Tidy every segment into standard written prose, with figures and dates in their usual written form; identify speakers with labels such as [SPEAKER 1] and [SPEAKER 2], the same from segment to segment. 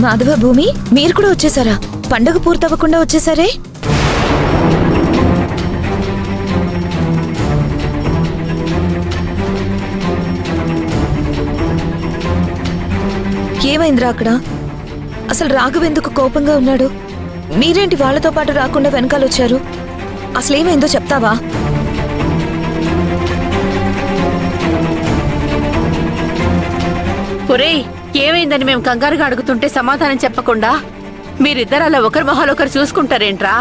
[SPEAKER 1] మాధవ, భూమి, మీరు కూడా వచ్చేసారా? పండగ పూర్తవ్వకుండా వచ్చేసారే? ఏమైందిరా అక్కడ? అసలు రాఘవ్ ఎందుకు కోపంగా ఉన్నాడు? మీరేంటి వాళ్ళతో పాటు రాకుండా వెనకాలొచ్చారు? అసలేమైందో చెప్తావా?
[SPEAKER 2] ఒరేయ్, ఏమైందని మేము కంగారుగా అడుగుతుంటే సమాధానం చెప్పకుండా మీరిద్దరు అలా ఒకరి మొహాలొకరు చూసుకుంటారేంట్రా?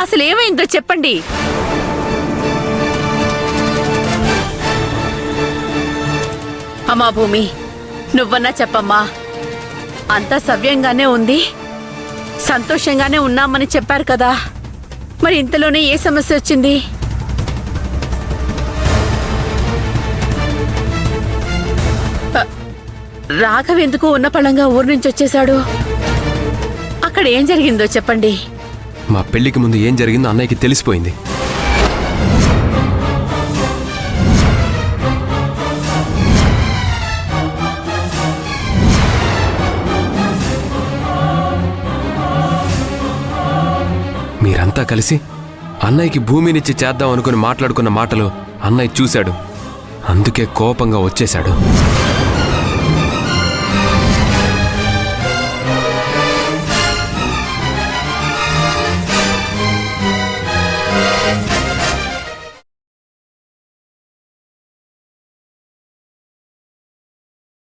[SPEAKER 2] అసలు ఏమైందో చెప్పండి. అమ్మా భూమి, నువ్వన్నా చెప్పమ్మా. అంతా సవ్యంగానే ఉంది, సంతోషంగానే ఉన్నామని చెప్పారు కదా, మరి ఇంతలోనే ఏ సమస్య వచ్చింది? రాఘవ్ ఎందుకు ఉన్న పళంగా ఊరు నుంచి వచ్చేశాడు? అక్కడ ఏం జరిగిందో చెప్పండి.
[SPEAKER 3] మా పెళ్లికి ముందు ఏం జరిగిందో అన్నయ్యకి తెలిసిపోయింది. మీరంతా కలిసి అన్నయ్యకి భూమినిచ్చి చేద్దాం అనుకుని మాట్లాడుకున్న మాటలు అన్నయ్య చూశాడు, అందుకే కోపంగా వచ్చేశాడు.